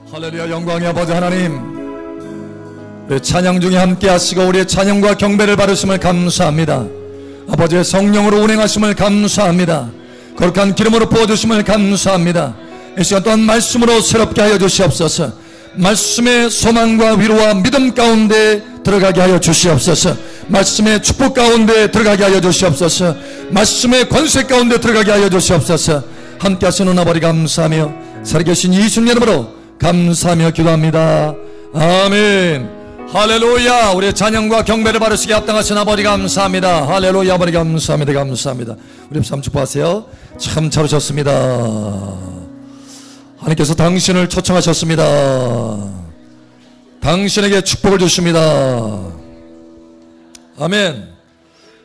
할렐루야. 영광의 아버지 하나님, 우리 찬양 중에 함께 하시고 우리의 찬양과 경배를 받으심을 감사합니다. 아버지의 성령으로 운행하심을 감사합니다. 거룩한 기름으로 부어주심을 감사합니다. 이 시간 또한 말씀으로 새롭게 하여 주시옵소서. 말씀의 소망과 위로와 믿음 가운데 들어가게 하여 주시옵소서. 말씀의 축복 가운데 들어가게 하여 주시옵소서. 말씀의 권세 가운데 들어가게 하여 주시옵소서. 함께 하시는 아버지 감사하며 살아계신 예수님 이름으로 감사하며 기도합니다. 아멘. 할렐루야. 우리의 찬양과 경배를 받으시기에 합당하신 아버지 감사합니다. 할렐루야. 아버지 감사합니다. 감사합니다. 우리 참 축복하세요. 참 잘하셨습니다. 하나님께서 당신을 초청하셨습니다. 당신에게 축복을 주십니다. 아멘.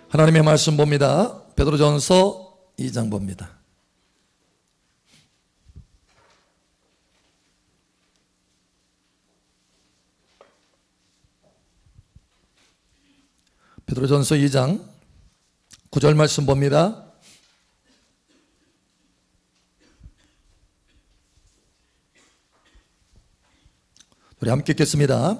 하나님의 말씀 봅니다. 베드로전서 2장 봅니다. 베드로전서 2장 9절 말씀 봅니다. 우리 함께 읽겠습니다.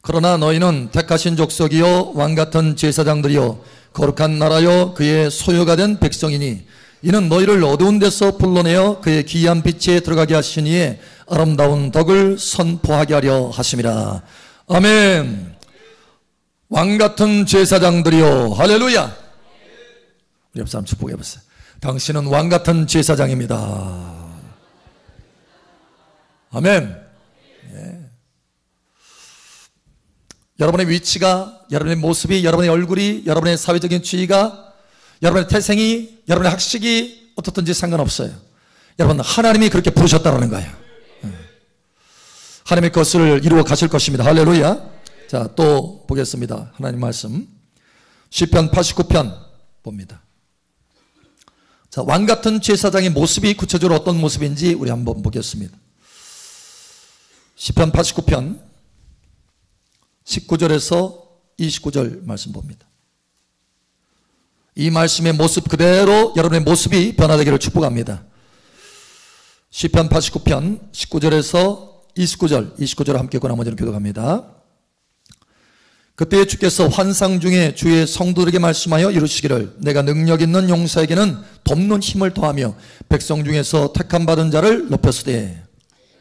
그러나 너희는 택하신 족속이요 왕같은 제사장들이요 거룩한 나라요 그의 소유가 된 백성이니 이는 너희를 어두운 데서 불러내어 그의 기이한 빛에 들어가게 하시니에 아름다운 덕을 선포하게 하려 하심이라. 아멘. 왕같은 제사장들이요. 할렐루야. 우리 옆 사람 축복해 보세요. 당신은 왕같은 제사장입니다. 아멘. 예. 여러분의 위치가, 여러분의 모습이, 여러분의 얼굴이, 여러분의 사회적인 지위가, 여러분의 태생이, 여러분의 학식이 어떻든지 상관없어요. 여러분 하나님이 그렇게 부르셨다는 거예요. 하나님의 것을 이루어 가실 것입니다. 할렐루야. 자, 또 보겠습니다. 하나님 말씀 시편 89편 봅니다. 자, 왕같은 제사장의 모습이 구체적으로 어떤 모습인지 우리 한번 보겠습니다. 시편 89편 19절에서 29절 말씀 봅니다. 이 말씀의 모습 그대로 여러분의 모습이 변화되기를 축복합니다. 시편 89편 19절에서 29절 함께 읽고 나머지는 교독합니다. 그때 주께서 환상 중에 주의 성도들에게 말씀하여 이루시기를 내가 능력 있는 용사에게는 돕는 힘을 더하며 백성 중에서 택함 받은 자를 높였으되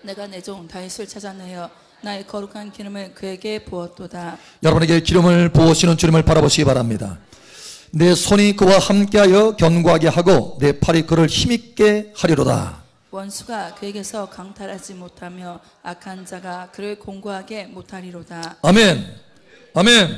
내가 내 종 다윗을 찾아내어 나의 거룩한 기름을 그에게 부었도다. 여러분에게 기름을 부으시는 주님을 바라보시기 바랍니다. 내 손이 그와 함께하여 견고하게 하고 내 팔이 그를 힘있게 하리로다. 원수가 그에게서 강탈하지 못하며 악한 자가 그를 공고하게 못하리로다. 아멘. 아멘.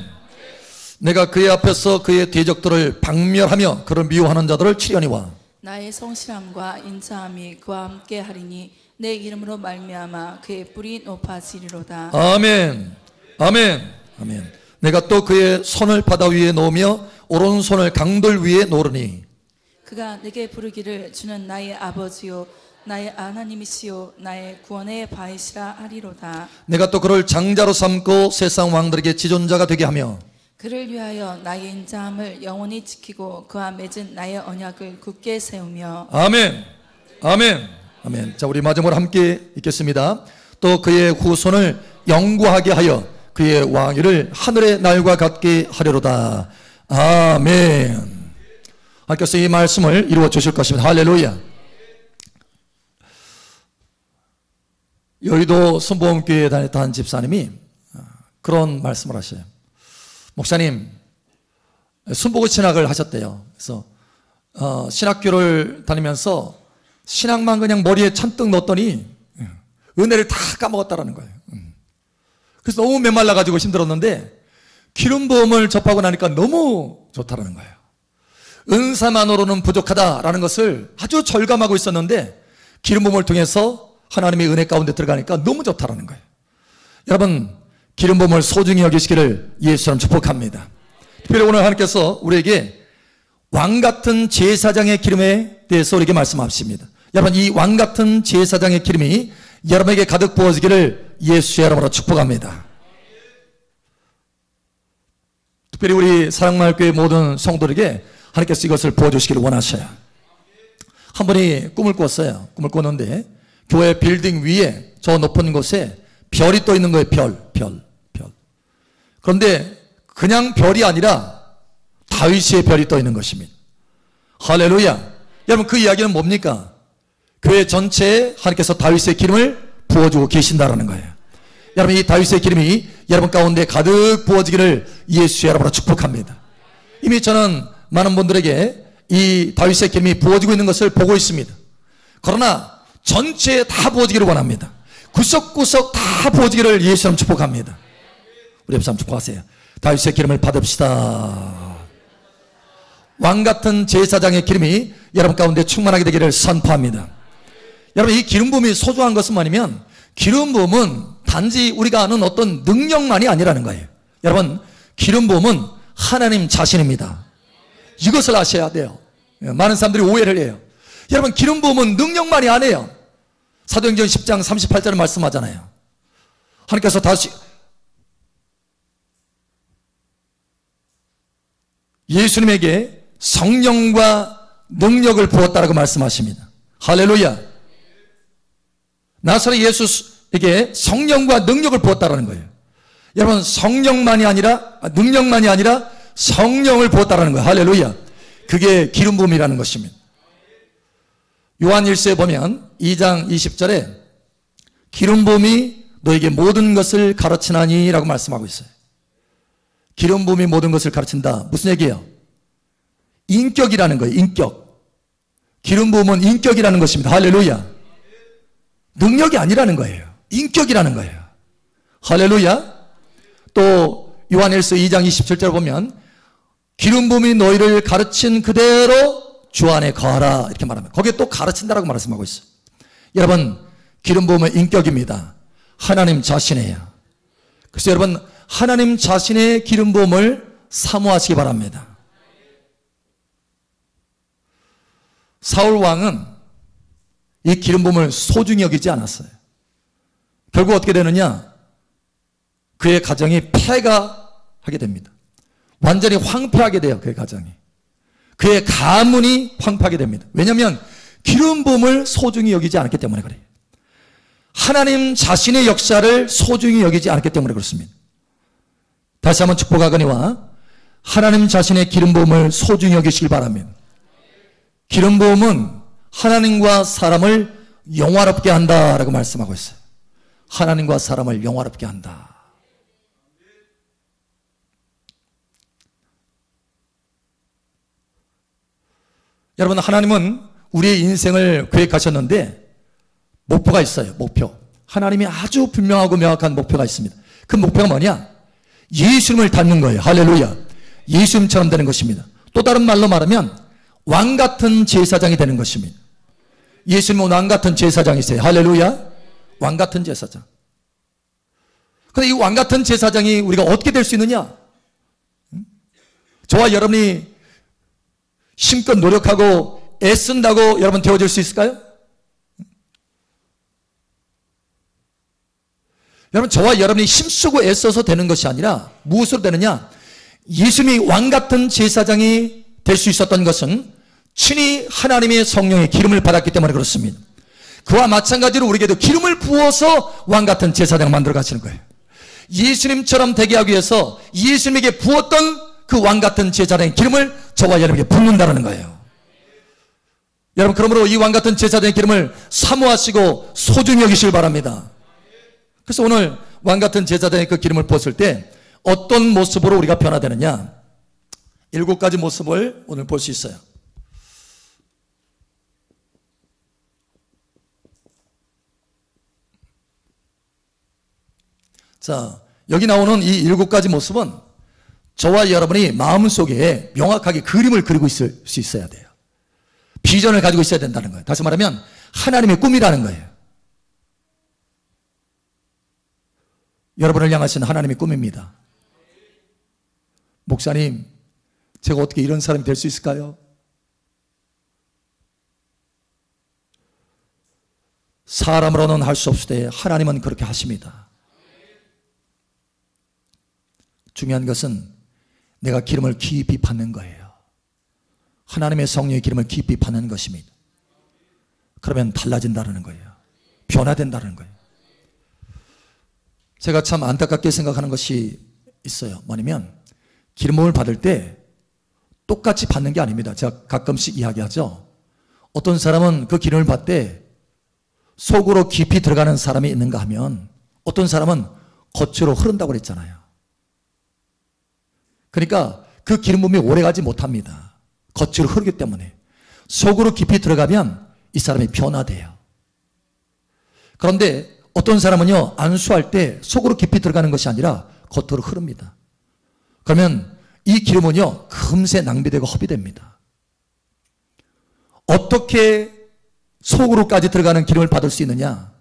내가 그의 앞에서 그의 대적들을 박멸하며 그를 미워하는 자들을 치려니와 나의 성실함과 인자함이 그와 함께 하리니 내 이름으로 말미암아 그의 뿔이 높아지리로다. 아멘. 아멘. 아멘. 내가 또 그의 손을 바다 위에 놓으며 오른손을 강돌 위에 놓으니 그가 내게 부르기를 주는 나의 아버지요 나의 하나님이시요 나의 구원의 바위시라 하리로다. 내가 또 그를 장자로 삼고 세상 왕들에게 지존자가 되게 하며 그를 위하여 나의 인자함을 영원히 지키고 그와 맺은 나의 언약을 굳게 세우며 아멘. 아멘. 아멘. 자, 우리 마지막으로 함께 읽겠습니다. 또 그의 후손을 영구하게 하여 그의 왕위를 하늘의 날과 같게 하려로다. 아멘. 하나님께서 이 말씀을 이루어 주실 것입니다. 할렐루야. 여의도 선보험교회에 다녔던 집사님이 그런 말씀을 하셔요. 목사님, 순복음 신학을 하셨대요. 그래서 신학교를 다니면서 신학만 그냥 머리에 잔뜩 넣었더니 은혜를 다 까먹었다라는 거예요. 그래서 너무 메말라가지고 힘들었는데 기름부음을 접하고 나니까 너무 좋다라는 거예요. 은사만으로는 부족하다라는 것을 아주 절감하고 있었는데 기름부음을 통해서 하나님의 은혜 가운데 들어가니까 너무 좋다라는 거예요. 여러분 기름부음을 소중히 여기시기를 예수처럼 축복합니다. 특별히 오늘 하나님께서 우리에게 왕같은 제사장의 기름에 대해서 우리에게 말씀하십니다. 여러분 이 왕같은 제사장의 기름이 여러분에게 가득 부어지기를 예수의 이름으로 축복합니다. 특별히 우리 사랑마을교회 모든 성도들에게 하나님께서 이것을 부어주시기를 원하셔요. 한 분이 꿈을 꿨어요. 꿈을 꿨는데 교회 빌딩 위에 저 높은 곳에 별이 떠 있는 거예요. 별. 그런데 그냥 별이 아니라 다윗의 별이 떠 있는 것입니다. 할렐루야. 여러분, 그 이야기는 뭡니까? 교회 전체에 하나님께서 다윗의 기름을 부어주고 계신다라는 거예요. 여러분, 이 다윗의 기름이 여러분 가운데 가득 부어지기를 예수 여러분으로 축복합니다. 이미 저는 많은 분들에게 이 다윗의 기름이 부어지고 있는 것을 보고 있습니다. 그러나 전체에 다 부어지기를 원합니다. 구석구석 다 부어지기를 예수 이름 축복합니다. 우리 옆 사람 축복하세요. 다윗의 기름을 받읍시다. 왕같은 제사장의 기름이 여러분 가운데 충만하게 되기를 선포합니다. 여러분, 이 기름 부음이 소중한 것은 뭐냐면, 기름 부음은 단지 우리가 아는 어떤 능력만이 아니라는 거예요. 여러분, 기름 부음은 하나님 자신입니다. 이것을 아셔야 돼요. 많은 사람들이 오해를 해요. 여러분, 기름 부음은 능력만이 아니에요. 사도행전 10장 38절을 말씀하잖아요. 하나님께서 다시 예수님에게 성령과 능력을 부었다라고 말씀하십니다. 할렐루야. 나사렛 예수에게 성령과 능력을 부었다라는 거예요. 여러분, 성령만이 아니라, 능력만이 아니라 성령을 부었다라는 거예요. 할렐루야. 그게 기름 부음이라는 것입니다. 요한 1서에 보면 2장 20절에 기름 부음이 너에게 모든 것을 가르치나니 라고 말씀하고 있어요. 기름 부음이 모든 것을 가르친다. 무슨 얘기예요? 인격이라는 거예요. 인격. 기름 부음은 인격이라는 것입니다. 할렐루야. 능력이 아니라는 거예요. 인격이라는 거예요. 할렐루야. 또 요한일서 2장 27절 보면 기름 부음이 너희를 가르친 그대로 주 안에 거하라 이렇게 말합니다. 거기에 또 가르친다라고 말씀하고 있어요. 여러분, 기름 부음은 인격입니다. 하나님 자신이에요. 그래서 여러분, 하나님 자신의 기름 부음을 사모하시기 바랍니다. 사울 왕은 이 기름 부음을 소중히 여기지 않았어요. 결국 어떻게 되느냐? 그의 가정이 폐가하게 됩니다. 완전히 황폐하게 돼요. 그의 가정이. 그의 가문이 황폐하게 됩니다. 왜냐하면 기름 부음을 소중히 여기지 않았기 때문에 그래요. 하나님 자신의 역사를 소중히 여기지 않았기 때문에 그렇습니다. 다시 한번 축복하거니와 하나님 자신의 기름 부음을 소중히 여기시길 바랍니다. 기름 부음은 하나님과 사람을 영화롭게 한다라고 말씀하고 있어요. 하나님과 사람을 영화롭게 한다. 여러분, 하나님은 우리의 인생을 계획하셨는데 목표가 있어요. 목표. 하나님이 아주 분명하고 명확한 목표가 있습니다. 그 목표가 뭐냐? 예수님을 닮는 거예요. 할렐루야. 예수님처럼 되는 것입니다. 또 다른 말로 말하면 왕같은 제사장이 되는 것입니다. 예수님은 왕같은 제사장이세요. 할렐루야. 왕같은 제사장. 그런데 이 왕같은 제사장이 우리가 어떻게 될 수 있느냐? 저와 여러분이 힘껏 노력하고 애쓴다고 여러분 되어질 수 있을까요? 여러분, 저와 여러분이 힘쓰고 애써서 되는 것이 아니라 무엇으로 되느냐? 예수님이 왕같은 제사장이 될 수 있었던 것은 친히 하나님의 성령의 기름을 받았기 때문에 그렇습니다. 그와 마찬가지로 우리에게도 기름을 부어서 왕같은 제사장을 만들어 가시는 거예요. 예수님처럼 되게 하기 위해서 예수님에게 부었던 그 왕같은 제사장의 기름을 저와 여러분에게 붓는다는 거예요. 여러분, 그러므로 이 왕같은 제사장의 기름을 사모하시고 소중히 여기시길 바랍니다. 그래서 오늘 왕같은 제사장의 그 기름을 부었을 때 어떤 모습으로 우리가 변화되느냐? 7가지 모습을 오늘 볼 수 있어요. 자, 여기 나오는 이 7가지 모습은 저와 여러분이 마음속에 명확하게 그림을 그리고 있을 수 있어야 돼요. 비전을 가지고 있어야 된다는 거예요. 다시 말하면 하나님의 꿈이라는 거예요. 여러분을 향하신 하나님의 꿈입니다. 목사님, 제가 어떻게 이런 사람이 될 수 있을까요? 사람으로는 할 수 없을 때 하나님은 그렇게 하십니다. 중요한 것은 내가 기름을 깊이 받는 거예요. 하나님의 성령의 기름을 깊이 받는 것입니다. 그러면 달라진다는 거예요. 변화된다는 거예요. 제가 참 안타깝게 생각하는 것이 있어요. 뭐냐면 기름부음을 받을 때 똑같이 받는 게 아닙니다. 제가 가끔씩 이야기하죠. 어떤 사람은 그 기름을 받을 때 속으로 깊이 들어가는 사람이 있는가 하면 어떤 사람은 겉으로 흐른다고 그랬잖아요. 그러니까 그 기름 부음이 오래가지 못합니다. 겉으로 흐르기 때문에. 속으로 깊이 들어가면 이 사람이 변화돼요. 그런데 어떤 사람은요, 안수할 때 속으로 깊이 들어가는 것이 아니라 겉으로 흐릅니다. 그러면 이 기름은요, 금세 낭비되고 허비됩니다. 어떻게 속으로까지 들어가는 기름을 받을 수 있느냐?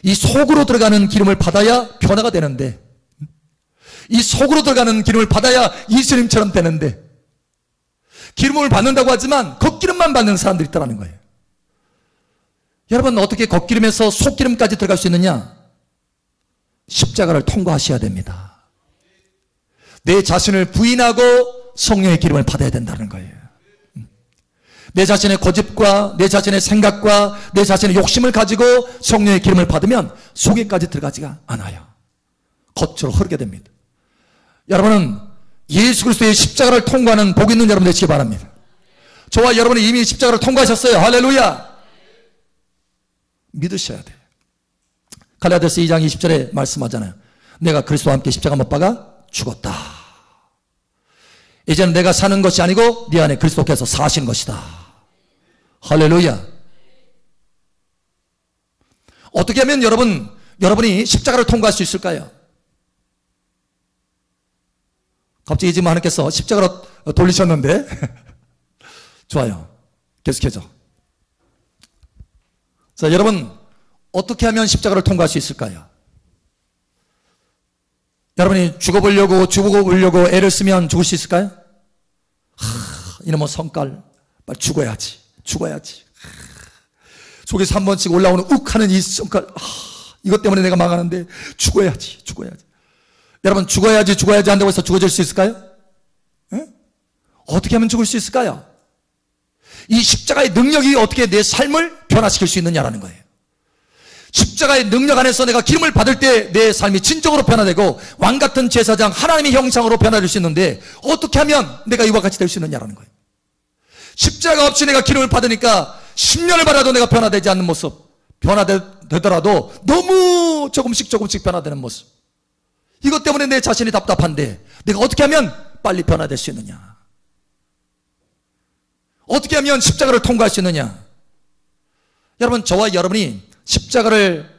이 속으로 들어가는 기름을 받아야 변화가 되는데, 이 속으로 들어가는 기름을 받아야 예수님처럼 되는데, 기름을 받는다고 하지만 겉기름만 받는 사람들이 있다는 거예요. 여러분, 어떻게 겉기름에서 속기름까지 들어갈 수 있느냐? 십자가를 통과하셔야 됩니다. 내 자신을 부인하고 성령의 기름을 받아야 된다는 거예요. 내 자신의 고집과 내 자신의 생각과 내 자신의 욕심을 가지고 성령의 기름을 받으면 속에까지 들어가지가 않아요. 겉으로 흐르게 됩니다. 여러분은 예수 그리스도의 십자가를 통과하는 복 있는 여러분 되시기 바랍니다. 저와 여러분이 이미 십자가를 통과하셨어요. 할렐루야. 믿으셔야 돼요. 갈라디아서 2장 20절에 말씀하잖아요. 내가 그리스도와 함께 십자가 못 박아 죽었다. 이제는 내가 사는 것이 아니고 네 안에 그리스도께서 사신 것이다. 할렐루야. 어떻게 하면 여러분이 십자가를 통과할 수 있을까요? 갑자기 지금 하나님께서 십자가로 돌리셨는데 좋아요. 계속해줘. 자, 여러분 어떻게 하면 십자가를 통과할 수 있을까요? 여러분이 죽어보려고 애를 쓰면 죽을 수 있을까요? 이놈의 성깔 빨리 죽어야지. 속에서 한 번씩 올라오는 욱하는 이 성깔, 이것 때문에 내가 망하는데 죽어야지. 여러분 죽어야지 한다고 해서 죽어질 수 있을까요? 에? 어떻게 하면 죽을 수 있을까요? 이 십자가의 능력이 어떻게 내 삶을 변화시킬 수 있느냐라는 거예요. 십자가의 능력 안에서 내가 기름을 받을 때 내 삶이 진정으로 변화되고 왕같은 제사장 하나님의 형상으로 변화될 수 있는데 어떻게 하면 내가 이와 같이 될 수 있느냐라는 거예요. 십자가 없이 내가 기름을 받으니까 10년을 받아도 내가 변화되지 않는 모습, 변화되더라도 너무 조금씩 변화되는 모습, 이것 때문에 내 자신이 답답한데 내가 어떻게 하면 빨리 변화될 수 있느냐? 어떻게 하면 십자가를 통과할 수 있느냐? 여러분, 저와 여러분이 십자가를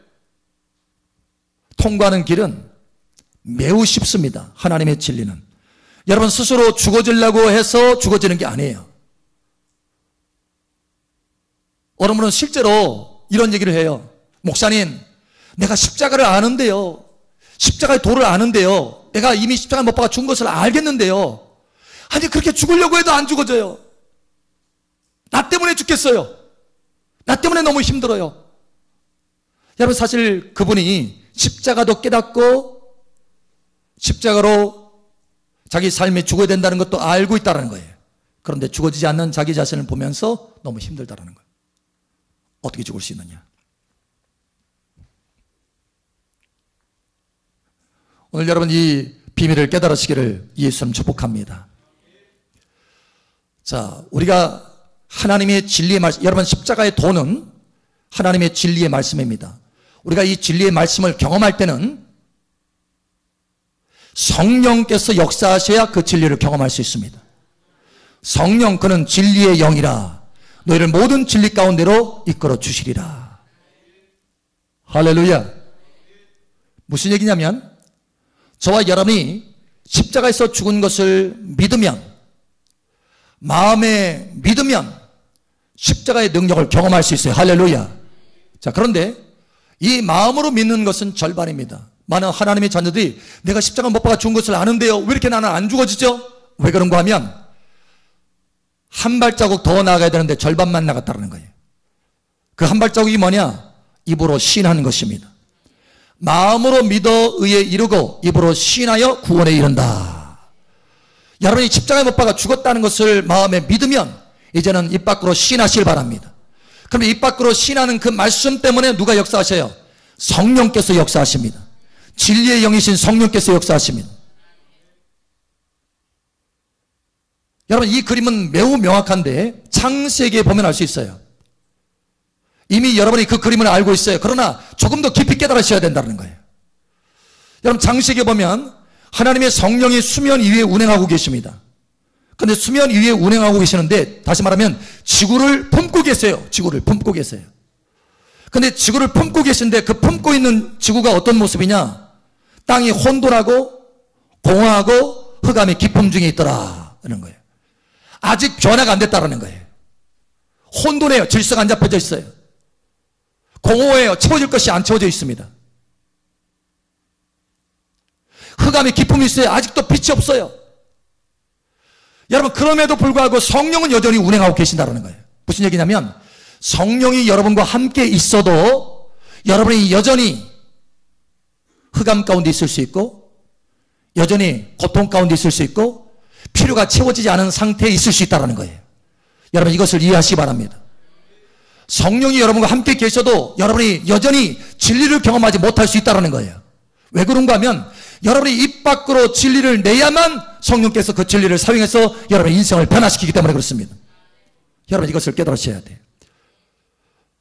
통과하는 길은 매우 쉽습니다. 하나님의 진리는. 여러분 스스로 죽어지려고 해서 죽어지는 게 아니에요. 어느 분은 실제로 이런 얘기를 해요. 목사님, 내가 십자가를 아는데요. 십자가의 도를 아는데요. 내가 이미 십자가 못 박아 죽은 것을 알겠는데요. 아니 그렇게 죽으려고 해도 안 죽어져요. 나 때문에 죽겠어요. 나 때문에 너무 힘들어요. 여러분 사실 그분이 십자가도 깨닫고 십자가로 자기 삶이 죽어야 된다는 것도 알고 있다는 거예요. 그런데 죽어지지 않는 자기 자신을 보면서 너무 힘들다는 거예요. 어떻게 죽을 수 있느냐? 오늘 여러분 이 비밀을 깨달으시기를 예수님 축복합니다. 자, 우리가 하나님의 진리의 말씀, 여러분 십자가의 도는 하나님의 진리의 말씀입니다. 우리가 이 진리의 말씀을 경험할 때는 성령께서 역사하셔야 그 진리를 경험할 수 있습니다. 성령 그는 진리의 영이라 너희를 모든 진리 가운데로 이끌어 주시리라. 할렐루야. 무슨 얘기냐면 저와 여러분이 십자가에서 죽은 것을 믿으면, 마음에 믿으면 십자가의 능력을 경험할 수 있어요. 할렐루야. 자, 그런데 이 마음으로 믿는 것은 절반입니다. 많은 하나님의 자녀들이 내가 십자가 못 박아 죽은 것을 아는데요, 왜 이렇게 나는 안 죽어지죠? 왜 그런가 하면 한 발자국 더 나아가야 되는데 절반만 나갔다는 거예요. 그 한 발자국이 뭐냐? 입으로 시인하는 것입니다. 마음으로 믿어 의에 이르고 입으로 시인하여 구원에 이른다. 여러분이 십자가에 못 박아 죽었다는 것을 마음에 믿으면 이제는 입 밖으로 시인하시길 바랍니다. 그럼 입 밖으로 시인하는 그 말씀 때문에 누가 역사하셔요? 성령께서 역사하십니다. 진리의 영이신 성령께서 역사하십니다. 여러분, 이 그림은 매우 명확한데 창세기에 보면 알 수 있어요. 이미 여러분이 그 그림을 알고 있어요. 그러나 조금 더 깊이 깨달으셔야 된다는 거예요. 여러분, 창세기에 보면 하나님의 성령이 수면 위에 운행하고 계십니다. 그런데 수면 위에 운행하고 계시는데, 다시 말하면 지구를 품고 계세요. 지구를 품고 계세요. 그런데 지구를 품고 계신데 그 품고 있는 지구가 어떤 모습이냐? 땅이 혼돈하고 공허하고 흑암의 깊음 중에 있더라는 거예요. 아직 변화가 안 됐다는 거예요. 혼돈해요. 질서가 안 잡혀져 있어요. 공허해요. 채워질 것이 안 채워져 있습니다. 흑암의 깊음이 있어요. 아직도 빛이 없어요. 여러분, 그럼에도 불구하고 성령은 여전히 운행하고 계신다는 거예요. 무슨 얘기냐면 성령이 여러분과 함께 있어도 여러분이 여전히 흑암 가운데 있을 수 있고, 여전히 고통 가운데 있을 수 있고, 필요가 채워지지 않은 상태에 있을 수 있다는 거예요. 여러분, 이것을 이해하시기 바랍니다. 성령이 여러분과 함께 계셔도 여러분이 여전히 진리를 경험하지 못할 수 있다는 거예요. 왜 그런가 하면 여러분이 입 밖으로 진리를 내야만 성령께서 그 진리를 사용해서 여러분의 인생을 변화시키기 때문에 그렇습니다. 여러분, 이것을 깨달으셔야 돼요.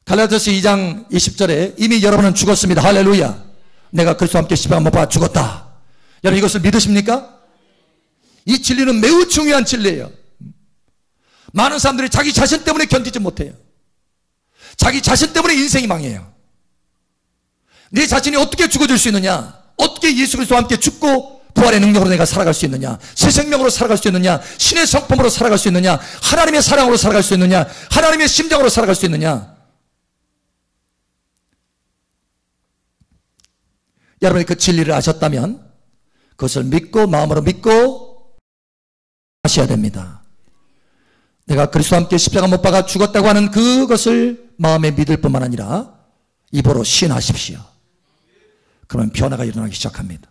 갈라디아서 2장 20절에 이미 여러분은 죽었습니다. 할렐루야. 내가 그리스도와 함께 십자가 못 박아 죽었다. 여러분, 이것을 믿으십니까? 이 진리는 매우 중요한 진리예요. 많은 사람들이 자기 자신 때문에 견디지 못해요. 자기 자신 때문에 인생이 망해요. 내 자신이 어떻게 죽어질 수 있느냐? 어떻게 예수 그리스도와 함께 죽고 부활의 능력으로 내가 살아갈 수 있느냐? 새 생명으로 살아갈 수 있느냐? 신의 성품으로 살아갈 수 있느냐? 하나님의 사랑으로 살아갈 수 있느냐? 하나님의 심장으로 살아갈 수 있느냐? 여러분이 그 진리를 아셨다면 그것을 믿고 마음으로 믿고 하셔야 됩니다. 내가 그리스도와 함께 십자가 못 박아 죽었다고 하는 그것을 마음에 믿을 뿐만 아니라 입으로 시인하십시오. 그러면 변화가 일어나기 시작합니다.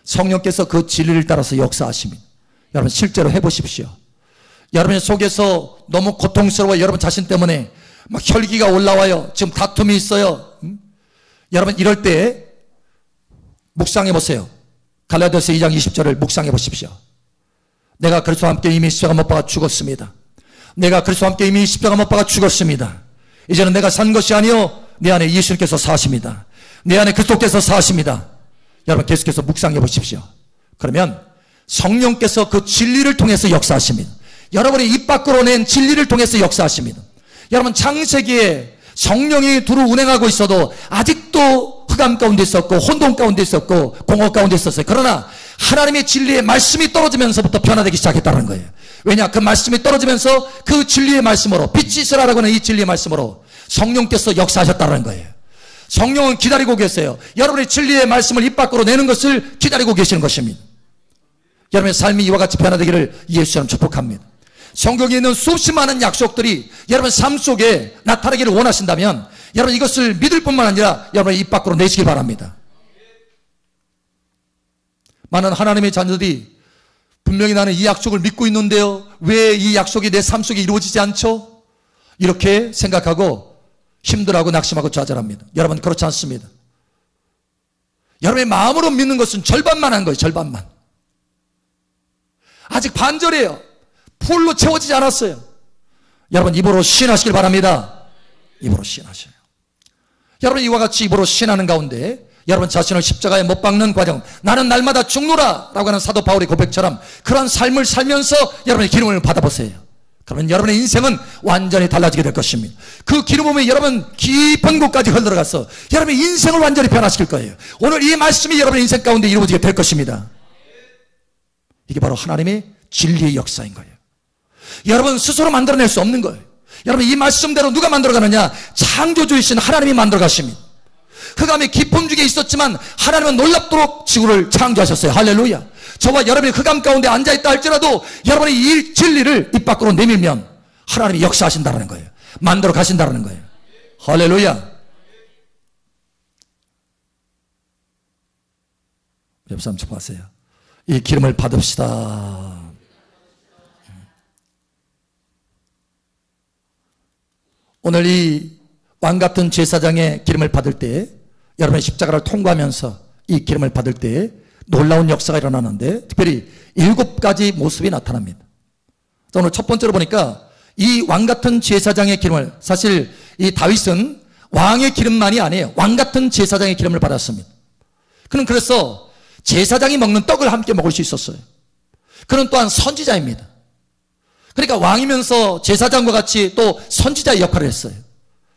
성령께서 그 진리를 따라서 역사하십니다. 여러분, 실제로 해보십시오. 여러분 속에서 너무 고통스러워 여러분 자신 때문에 막 혈기가 올라와요. 지금 다툼이 있어요. 여러분, 이럴 때 묵상해 보세요. 갈라디아서 2장 20절을 묵상해 보십시오. 내가 그리스도와 함께 이미 십자가 못 박아 죽었습니다. 내가 그리스도와 함께 이미 십자가 못 박아 죽었습니다. 이제는 내가 산 것이 아니요 내 안에 예수님께서 사십니다. 내 안에 그리스도께서 사십니다. 여러분, 계속해서 묵상해 보십시오. 그러면 성령께서 그 진리를 통해서 역사하십니다. 여러분이 입 밖으로 낸 진리를 통해서 역사하십니다. 여러분, 창세기에 성령이 두루 운행하고 있어도 아직도 흑암 가운데 있었고 혼돈 가운데 있었고 공허 가운데 있었어요. 그러나 하나님의 진리의 말씀이 떨어지면서부터 변화되기 시작했다는 거예요. 왜냐? 그 말씀이 떨어지면서 그 진리의 말씀으로, 빛이 있으라라고 하는 이 진리의 말씀으로 성령께서 역사하셨다는 거예요. 성령은 기다리고 계세요. 여러분의 진리의 말씀을 입 밖으로 내는 것을 기다리고 계시는 것입니다. 여러분의 삶이 이와 같이 변화되기를 예수처럼 축복합니다. 성경에 있는 수없이 많은 약속들이 여러분 삶 속에 나타나기를 원하신다면 여러분 이것을 믿을 뿐만 아니라 여러분의 입 밖으로 내시기 바랍니다. 많은 하나님의 자녀들이 분명히 나는 이 약속을 믿고 있는데요, 왜 이 약속이 내 삶 속에 이루어지지 않죠? 이렇게 생각하고 힘들어하고 낙심하고 좌절합니다. 여러분, 그렇지 않습니다. 여러분의 마음으로 믿는 것은 절반만 한 거예요. 절반만. 아직 반절이에요. 풀로 채워지지 않았어요. 여러분, 입으로 시인하시길 바랍니다. 입으로 시인하셔요. 여러분, 이와 같이 입으로 시인하는 가운데 여러분 자신을 십자가에 못 박는 과정, 나는 날마다 죽노라 라고 하는 사도 바울의 고백처럼 그러한 삶을 살면서 여러분의 기름을 받아보세요. 그러면 여러분의 인생은 완전히 달라지게 될 것입니다. 그 기름음이 여러분 깊은 곳까지 흘러가서 여러분의 인생을 완전히 변화시킬 거예요. 오늘 이 말씀이 여러분의 인생 가운데 이루어지게 될 것입니다. 이게 바로 하나님의 진리의 역사인 거예요. 여러분 스스로 만들어낼 수 없는 거예요. 여러분, 이 말씀대로 누가 만들어가느냐? 창조주이신 하나님이 만들어가십니다. 흑암의 깊음 중에 있었지만 하나님은 놀랍도록 지구를 창조하셨어요. 할렐루야. 저와 여러분이 흑암 가운데 앉아있다 할지라도 여러분이 이 진리를 입 밖으로 내밀면 하나님이 역사하신다는 거예요. 만들어 가신다는 거예요. 할렐루야. 옆 사람 축복하세요. 이 기름을 받읍시다. 오늘 이 왕같은 제사장의 기름을 받을 때 여러분의 십자가를 통과하면서 이 기름을 받을 때 놀라운 역사가 일어나는데 특별히 7가지 모습이 나타납니다. 자, 오늘 첫 번째로 보니까 이 왕같은 제사장의 기름을, 사실 이 다윗은 왕의 기름만이 아니에요. 왕같은 제사장의 기름을 받았습니다. 그는 그래서 제사장이 먹는 떡을 함께 먹을 수 있었어요. 그는 또한 선지자입니다. 그러니까 왕이면서 제사장과 같이 또 선지자의 역할을 했어요.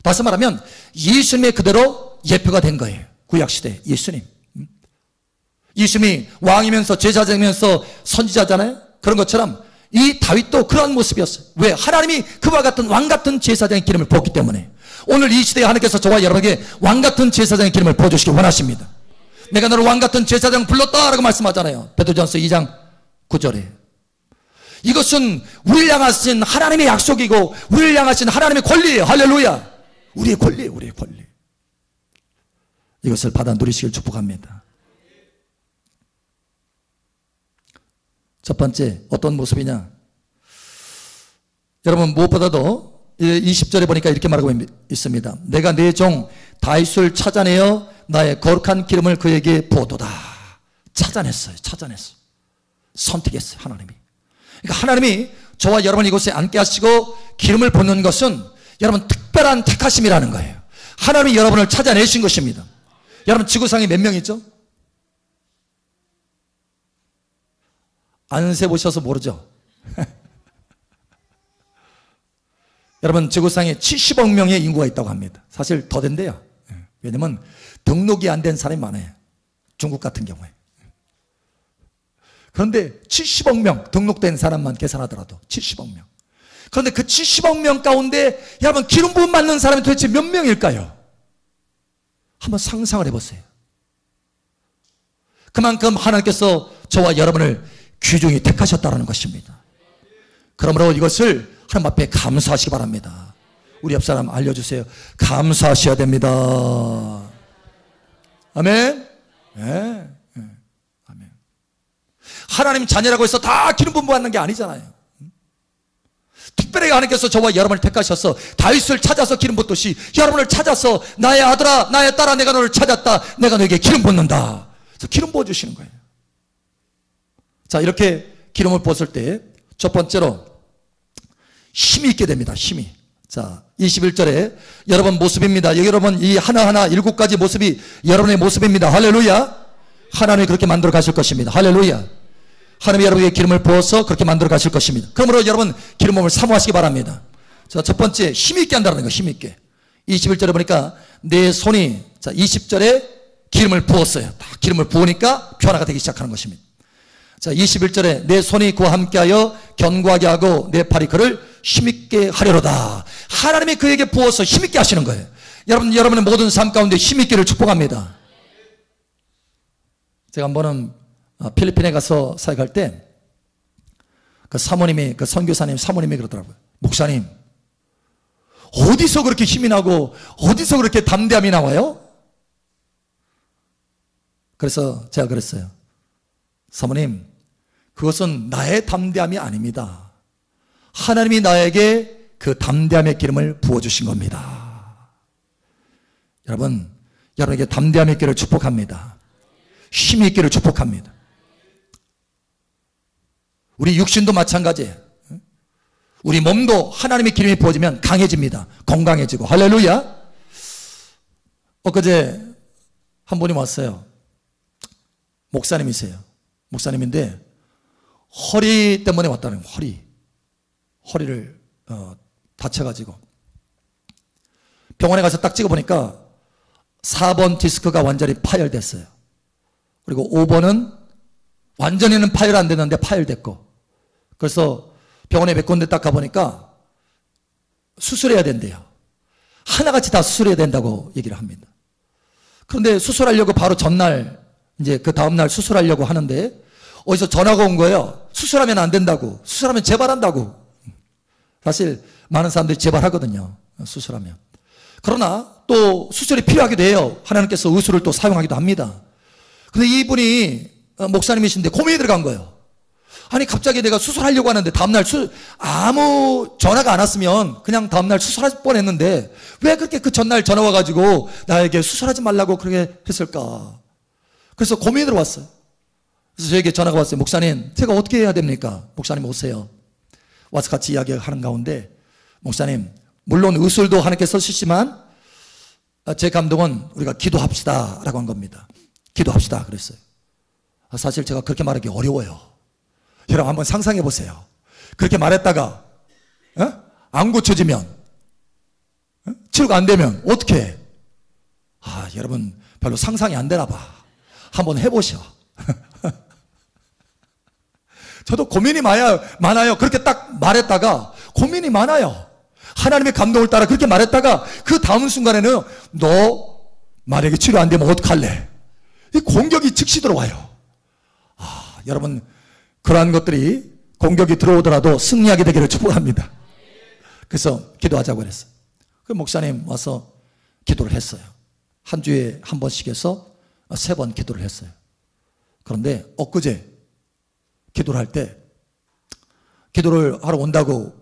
다시 말하면 예수님의 그대로 예표가 된 거예요. 구약시대 예수님. 예수님이 왕이면서 제사장이면서 선지자잖아요. 그런 것처럼 이 다윗도 그런 모습이었어요. 왜? 하나님이 그와 같은 왕같은 제사장의 기름을 부었기 때문에. 오늘 이 시대에 하나님께서 저와 여러분에게 왕같은 제사장의 기름을 부어주시기 원하십니다. 내가 너를 왕같은 제사장 불렀다 라고 말씀하잖아요. 베드로전서 2장 9절에. 이것은 우리를 향하신 하나님의 약속이고 우리를 향하신 하나님의 권리예요. 할렐루야. 우리의 권리예요. 우리의 권리. 이것을 받아 누리시길 축복합니다. 첫 번째 어떤 모습이냐, 여러분 무엇보다도 20절에 보니까 이렇게 말하고 있습니다. 내가 내 종 다윗을 찾아내어 나의 거룩한 기름을 그에게 부어도다. 찾아냈어요. 찾아냈어요. 선택했어요. 하나님이. 그러니까 하나님이 저와 여러분 이곳에 앉게 하시고 기름을 붓는 것은 여러분 특별한 택하심이라는 거예요. 하나님이 여러분을 찾아내신 것입니다. 여러분 지구상에 몇 명이죠? 안 세보셔서 모르죠. 여러분 지구상에 70억 명의 인구가 있다고 합니다. 사실 더 된대요. 왜냐면 등록이 안 된 사람이 많아요. 중국 같은 경우에. 그런데 70억 명 등록된 사람만 계산하더라도 70억 명. 그런데 그 70억 명 가운데 여러분 기름 부음 받는 사람이 도대체 몇 명일까요? 한번 상상을 해보세요. 그만큼 하나님께서 저와 여러분을 귀중히 택하셨다는 것입니다. 그러므로 이것을 하나님 앞에 감사하시기 바랍니다. 우리 옆 사람 알려주세요. 감사하셔야 됩니다. 아멘. 네. 아멘. 하나님 자녀라고 해서 다 기름 부음 받는 게 아니잖아요. 특별히 하나님께서 저와 여러분을 택하셔서 다윗을 찾아서 기름 붓듯이 여러분을 찾아서 나의 아들아 나의 딸아 내가 너를 찾았다. 내가 너에게 기름 붓는다. 그래서 기름 부어주시는 거예요. 자, 이렇게 기름을 부었을 때 첫 번째로 힘이 있게 됩니다. 힘이. 자, 21절에 여러분 모습입니다. 여러분 이 하나하나 7가지 모습이 여러분의 모습입니다. 할렐루야. 하나님이 그렇게 만들어 가실 것입니다. 할렐루야. 하나님이 여러분에게 기름을 부어서 그렇게 만들어 가실 것입니다. 그러므로 여러분 기름 부음을 사모하시기 바랍니다. 자, 첫 번째 힘이 있게 한다는 거예요. 힘이 있게. 21절에 보니까 내 손이, 자 20절에 기름을 부었어요. 다 기름을 부으니까 변화가 되기 시작하는 것입니다. 자 21절에 내 손이 그와 함께하여 견고하게 하고 내 팔이 그를 힘있게 하려로다. 하나님이 그에게 부어서 힘있게 하시는 거예요. 여러분의 모든 삶 가운데 힘있기를 축복합니다. 제가 한 번은 필리핀에 가서 사역할 때 그 사모님이, 그 선교사님 사모님이 그러더라고요. 목사님, 어디서 그렇게 힘이 나고 어디서 그렇게 담대함이 나와요? 그래서 제가 그랬어요. 사모님, 그것은 나의 담대함이 아닙니다. 하나님이 나에게 그 담대함의 기름을 부어주신 겁니다. 여러분에게 담대함의 기름을 축복합니다. 힘이 있기를 축복합니다. 우리 육신도 마찬가지예요. 우리 몸도 하나님의 기름이 부어지면 강해집니다. 건강해지고. 할렐루야. 엊그제 한 분이 왔어요. 목사님이세요. 목사님인데 허리 때문에 왔다는 거예요. 허리를 다쳐가지고 병원에 가서 딱 찍어보니까 4번 디스크가 완전히 파열됐어요. 그리고 5번은 완전히는 파열 안 됐는데 파열됐고, 그래서 병원에 몇 군데 딱 가보니까 수술해야 된대요. 하나같이 다 수술해야 된다고 얘기를 합니다. 그런데 수술하려고 바로 전날, 이제 그 다음날 수술하려고 하는데 어디서 전화가 온 거예요. 수술하면 안 된다고. 수술하면 재발한다고. 사실 많은 사람들이 재발하거든요. 수술하면. 그러나 또 수술이 필요하기도 해요. 하나님께서 의술을 또 사용하기도 합니다. 근데 이분이 목사님이신데 고민이 들어간 거예요. 아니 갑자기 내가 수술하려고 하는데 다음날 아무 전화가 안 왔으면 그냥 다음날 수술할 뻔했는데 왜 그렇게 그 전날 전화 와가지고 나에게 수술하지 말라고 그렇게 했을까? 그래서 고민이 들어왔어요. 그래서 저에게 전화가 왔어요. 목사님, 제가 어떻게 해야 됩니까? 목사님 오세요. 와서 같이 이야기하는 가운데, 목사님, 물론 의술도 하나님께서 쓰시지만 제 감동은 우리가 기도합시다 라고 한 겁니다. 기도합시다 그랬어요. 사실 제가 그렇게 말하기 어려워요. 여러분 한번 상상해 보세요. 그렇게 말했다가 안 고쳐지면, 치료가 안 되면 어떻게 해? 여러분 별로 상상이 안 되나 봐. 한번 해보셔. 저도 고민이 많아요. 그렇게 딱 말했다가 고민이 많아요. 하나님의 감동을 따라 그렇게 말했다가 그 다음 순간에는 너 만약에 치료 안 되면 어떡할래? 이 공격이 즉시 들어와요. 여러분 그러한 것들이 공격이 들어오더라도 승리하게 되기를 축복합니다. 그래서 기도하자고 그랬어요. 그 목사님 와서 기도를 했어요. 한 주에 한 번씩 해서 3번 기도를 했어요. 그런데 엊그제 기도를 할 때 기도를 하러 온다고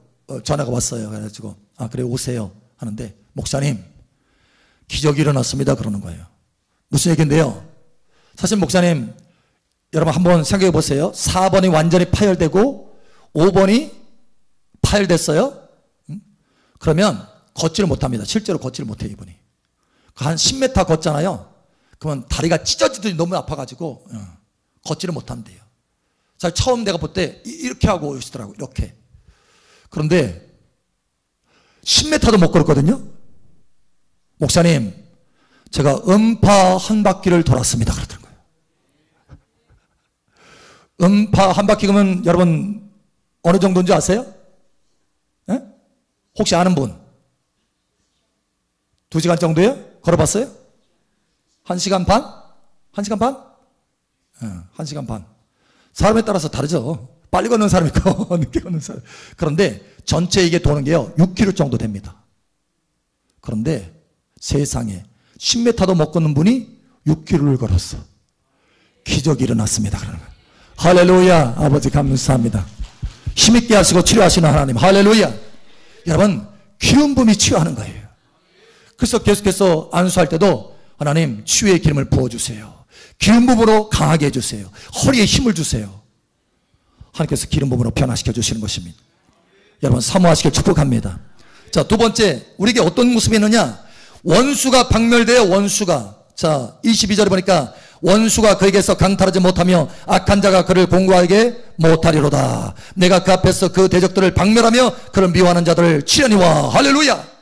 전화가 왔어요. 그래가지고 그래 오세요 하는데 목사님 기적이 일어났습니다 그러는 거예요. 무슨 얘기인데요? 사실 목사님 여러분 한번 생각해 보세요. 4번이 완전히 파열되고 5번이 파열됐어요. 그러면 걷지를 못합니다. 실제로 걷지를 못해요 이분이. 한 10m 걷잖아요. 그러면 다리가 찢어지더니 너무 아파가지고 걷지를 못한대요. 자, 처음 내가 볼 때 이렇게 하고 오시더라고요. 이렇게. 그런데 10m도 못 걸었거든요. 목사님 제가 음파 한 바퀴를 돌았습니다 그러더라고요. 음파 한 바퀴 그러면 여러분 어느 정도인지 아세요? 네? 혹시 아는 분? 2시간 정도요? 걸어봤어요? 1시간 반? 1시간 반? 1시간 반. 사람에 따라서 다르죠. 빨리 걷는 사람 있고 늦게 걷는 사람. 그런데 전체 이게 도는 게요 6km 정도 됩니다. 그런데 세상에 10m도 못 걷는 분이 6km를 걸었어. 기적이 일어났습니다. 그러는 거예요. 할렐루야. 아버지 감사합니다. 힘있게 하시고 치료하시는 하나님 할렐루야. 여러분 기름 부음이 치유하는 거예요. 그래서 계속해서 안수할 때도 하나님 치유의 기름을 부어주세요. 기름 부음으로 강하게 해주세요. 허리에 힘을 주세요. 하나님께서 기름 부음으로 변화시켜 주시는 것입니다. 여러분 사모하시길 축복합니다. 자, 두 번째 우리에게 어떤 모습이 있느냐? 원수가 박멸되어 원수가, 자 22절에 보니까 원수가 그에게서 강탈하지 못하며 악한 자가 그를 공고하게 못하리로다. 내가 그 앞에서 그 대적들을 박멸하며 그를 미워하는 자들을 치려니와. 할렐루야.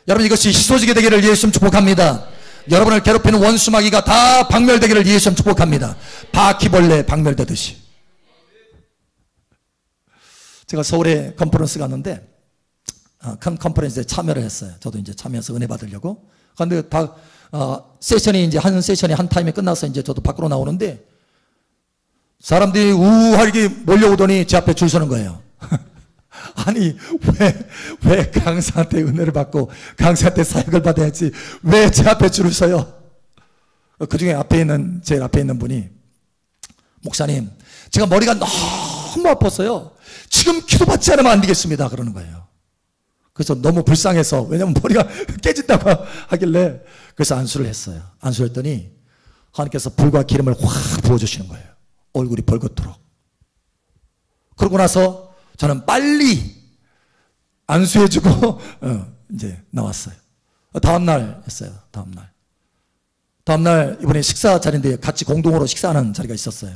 여러분 이것이 희소식이 되기를 예수님 축복합니다. 여러분을 괴롭히는 원수 마귀가 다 박멸되기를 예수님 축복합니다. 바퀴벌레 박멸되듯이. 제가 서울에 컨퍼런스 갔는데 큰 컨퍼런스에 참여를 했어요. 저도 이제 참여해서 은혜 받으려고. 그런데 다 세션이 이제 한 세션이 한 타임에 끝나서 이제 저도 밖으로 나오는데 사람들이 우하게 몰려오더니 제 앞에 줄 서는 거예요. 아니 왜 강사한테 은혜를 받고 강사한테 사역을 받아야지 왜 제 앞에 줄을 서요? 그 중에 제일 앞에 있는 분이 목사님 제가 머리가 너무 아팠어요. 지금 기도받지 않으면 안 되겠습니다 그러는 거예요. 그래서 너무 불쌍해서, 왜냐면 머리가 깨진다고 하길래 그래서 안수를 했어요. 안수했더니 하나님께서 불과 기름을 확 부어주시는 거예요. 얼굴이 벌겋도록. 그러고 나서 저는 빨리 안수해주고 이제 나왔어요. 다음날 했어요. 다음날 이번에 식사 자리인데 같이 공동으로 식사하는 자리가 있었어요.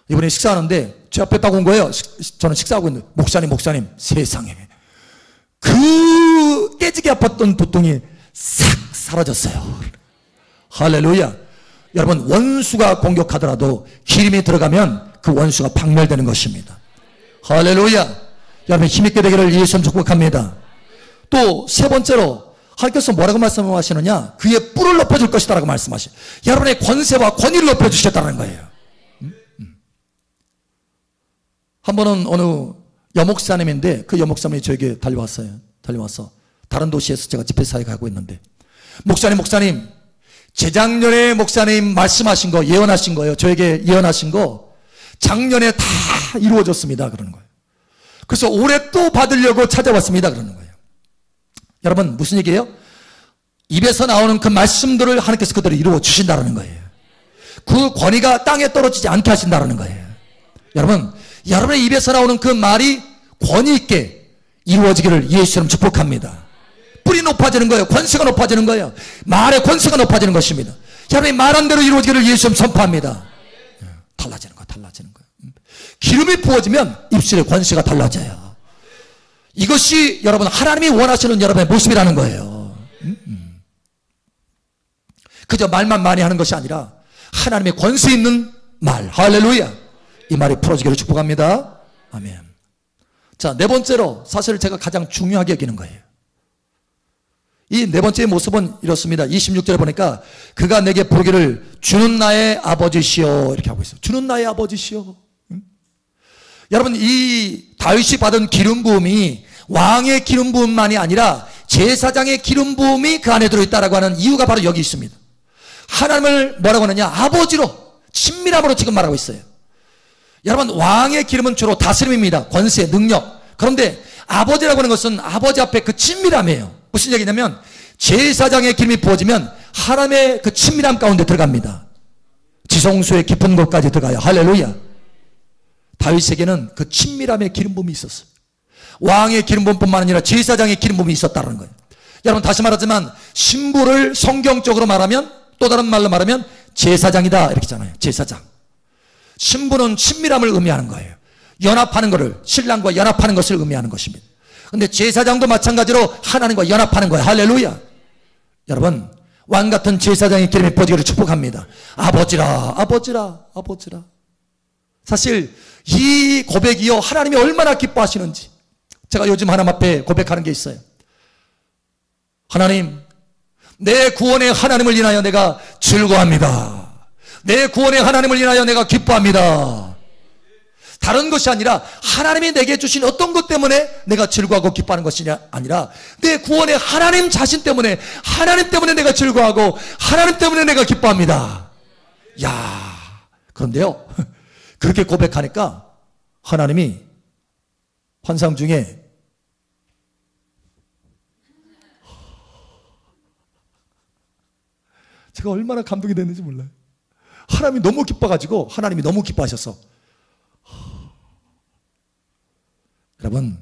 이번에 식사하는데 제 앞에 딱 온 거예요. 저는 식사하고 있는데 목사님 세상에 그 깨지게 아팠던 두통이 싹 사라졌어요. 할렐루야. 여러분 원수가 공격하더라도 기름이 들어가면 그 원수가 박멸되는 것입니다. 할렐루야. 여러분 힘있게 되기를 예수님 축복합니다. 또 세 번째로 하나님께서 뭐라고 말씀하시느냐? 그의 뿔을 높여줄 것이다 라고 말씀하시죠. 여러분의 권세와 권위를 높여주셨다는 거예요. 한 번은 어느 여목사님인데 그 여목사님이 저에게 달려와서 다른 도시에서 제가 집회 사역하고 있는데 목사님 재작년에 목사님 말씀하신 거 예언하신 거예요. 저에게 예언하신 거 작년에 다 이루어졌습니다 그러는 거예요. 그래서 올해 또 받으려고 찾아왔습니다 그러는 거예요. 여러분 무슨 얘기예요? 입에서 나오는 그 말씀들을 하나님께서 그대로 이루어 주신다는 거예요. 그 권위가 땅에 떨어지지 않게 하신다는 거예요. 여러분, 여러분의 입에서 나오는 그 말이 권위 있게 이루어지기를 예수처럼 축복합니다. 뿔이 높아지는 거예요. 권세가 높아지는 거예요. 말의 권세가 높아지는 것입니다. 여러분이 말한 대로 이루어지기를 예수처럼 선포합니다. 달라지는 거예요. 달라지는 거예요. 기름이 부어지면 입술의 권세가 달라져요. 이것이 여러분 하나님이 원하시는 여러분의 모습이라는 거예요. 그저 말만 많이 하는 것이 아니라 하나님의 권세 있는 말, 할렐루야, 이 말이 풀어지기를 축복합니다. 아멘. 자, 네 번째로 사실 제가 가장 중요하게 여기는 거예요. 이 네 번째의 모습은 이렇습니다. 26절에 보니까 그가 내게 부르기를 주는 나의 아버지시여, 이렇게 하고 있어요. 주는 나의 아버지시여. 여러분, 이 다윗이 받은 기름 부음이 왕의 기름 부음만이 아니라 제사장의 기름 부음이 그 안에 들어있다라고 하는 이유가 바로 여기 있습니다. 하나님을 뭐라고 하느냐? 아버지로, 친밀함으로 지금 말하고 있어요. 여러분, 왕의 기름은 주로 다스림입니다. 권세, 능력. 그런데 아버지라고 하는 것은 아버지 앞에 그 친밀함이에요. 무슨 얘기냐면 제사장의 기름이 부어지면 하나님의 그 친밀함 가운데 들어갑니다. 지성소의 깊은 곳까지 들어가요. 할렐루야. 다윗에게는 그 친밀함의 기름 부음이 있었어요. 왕의 기름 부음뿐만 아니라 제사장의 기름 부음이 있었다는 거예요. 여러분, 다시 말하지만 신부를 성경적으로 말하면, 또 다른 말로 말하면 제사장이다 이렇게 하잖아요. 제사장. 신부는 친밀함을 의미하는 거예요. 연합하는 것을, 신랑과 연합하는 것을 의미하는 것입니다. 근데 제사장도 마찬가지로 하나님과 연합하는 거예요. 할렐루야. 여러분, 왕 같은 제사장의 기름이 부어지기를 축복합니다. 아버지라, 아버지라, 아버지라. 사실 이 고백이요, 하나님이 얼마나 기뻐하시는지 제가 요즘 하나님 앞에 고백하는 게 있어요. 하나님, 내 구원의 하나님을 인하여 내가 즐거워합니다. 내 구원의 하나님을 인하여 내가 기뻐합니다. 다른 것이 아니라 하나님이 내게 주신 어떤 것 때문에 내가 즐거워하고 기뻐하는 것이 아니라 내 구원의 하나님 자신 때문에, 하나님 때문에 내가 즐거워하고 하나님 때문에 내가 기뻐합니다. 야, 그런데요, 그렇게 고백하니까 하나님이 환상 중에 제가 얼마나 감동이 됐는지 몰라요. 하나님이 너무 기뻐가지고, 하나님이 너무 기뻐하셔서, 여러분,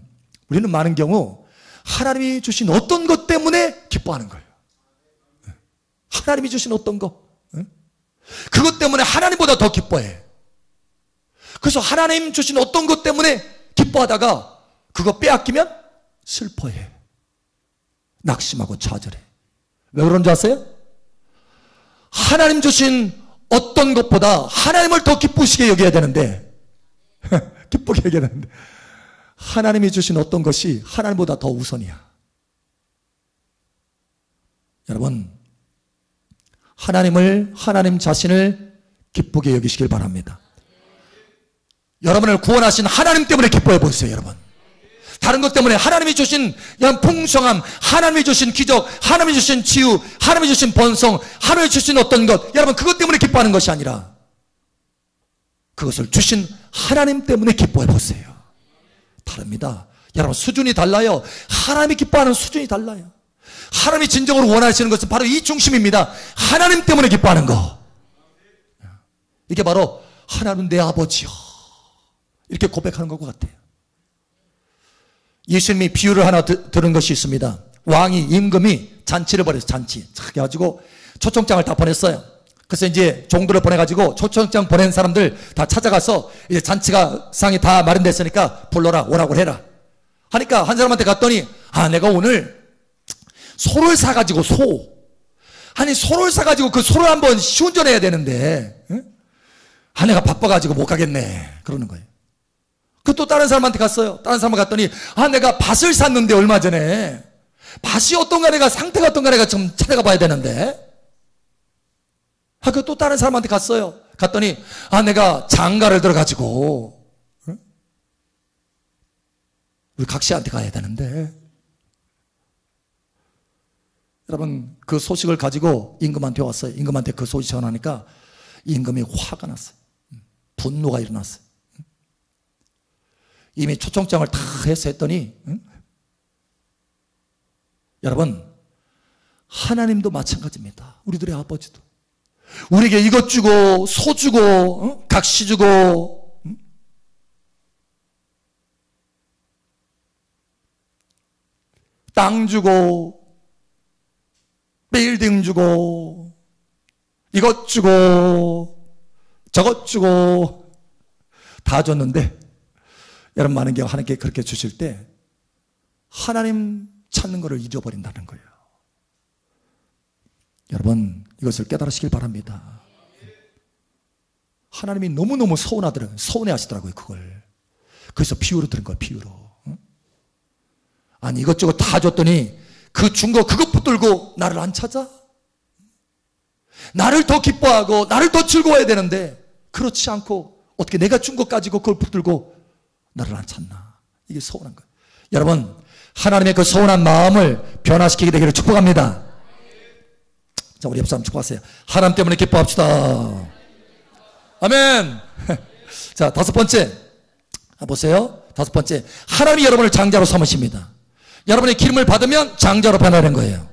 우리는 많은 경우 하나님이 주신 어떤 것 때문에 기뻐하는 거예요. 하나님이 주신 어떤 것, 그것 때문에 하나님보다 더 기뻐해. 그래서 하나님 주신 어떤 것 때문에 기뻐하다가 그거 빼앗기면 슬퍼해, 낙심하고 좌절해. 왜 그런 줄 아세요? 하나님 주신 어떤 것보다 하나님을 더 기쁘시게 여겨야 되는데 기쁘게 여겨야 되는데 하나님이 주신 어떤 것이 하나님보다 더 우선이야. 여러분, 하나님 자신을 기쁘게 여기시길 바랍니다. 여러분을 구원하신 하나님 때문에 기뻐해 보세요. 여러분, 다른 것 때문에, 하나님이 주신 풍성함, 하나님이 주신 기적, 하나님이 주신 치유, 하나님이 주신 번성, 하나님이 주신 어떤 것, 여러분 그것 때문에 기뻐하는 것이 아니라 그것을 주신 하나님 때문에 기뻐해 보세요. 다릅니다. 여러분, 수준이 달라요. 하나님이 기뻐하는 수준이 달라요. 하나님이 진정으로 원하시는 것은 바로 이 중심입니다. 하나님 때문에 기뻐하는 거. 이게 바로 하나님 내 아버지요, 이렇게 고백하는 것과 같아요. 예수님이 비유를 하나 들은 것이 있습니다. 왕이, 임금이 잔치를 벌였어요. 잔치 착 해가지고 초청장을 다 보냈어요. 그래서 이제 종들을 보내가지고 초청장 보낸 사람들 다 찾아가서 이제 잔치가 상이 다 마련됐으니까 불러라, 오라고 해라 하니까 한 사람한테 갔더니, 내가 오늘 소를 사가지고, 소를 사가지고 그 소를 한번 시운전해야 되는데, 내가 바빠가지고 못 가겠네, 그러는 거예요. 그 또 다른 사람한테 갔어요. 다른 사람 갔더니, 내가 밭을 샀는데 얼마 전에 밭이 어떤가, 내가 상태가 어떤가 내가 좀 찾아가 봐야 되는데. 그 또 다른 사람한테 갔어요. 갔더니, 내가 장가를 들어가지고 우리 각 씨한테 가야 되는데. 여러분, 그 소식을 가지고 임금한테 왔어요. 임금한테 그 소식 전하니까 임금이 화가 났어요. 분노가 일어났어요. 이미 초청장을 다 해서 했더니, 여러분, 하나님도 마찬가지입니다. 우리들의 아버지도 우리에게 이것 주고 소 주고 각시 주고 땅 주고 빌딩 주고 이것 주고 저것 주고 다 줬는데 여러분 많은 경우 하나님께 그렇게 주실 때 하나님 찾는 것을 잊어버린다는 거예요. 여러분 이것을 깨달으시길 바랍니다. 하나님이 너무너무 서운해하시더라고요. 그걸. 그래서 비유로 들은 거예요. 비유로. 아니 이것저것 다 줬더니 그 준 거 그것 붙들고 나를 안 찾아? 나를 더 기뻐하고 나를 더 즐거워해야 되는데 그렇지 않고 어떻게 내가 준 것 가지고 그걸 붙들고 나를 안 찾나? 이게 서운한 거예요. 여러분 하나님의 그 서운한 마음을 변화시키게 되기를 축복합니다. 자, 우리 옆 사람 축복하세요. 하나님 때문에 기뻐합시다. 아멘. 자, 다섯 번째. 보세요. 다섯 번째. 하나님이 여러분을 장자로 삼으십니다. 여러분의 기름을 받으면 장자로 변화되는 거예요.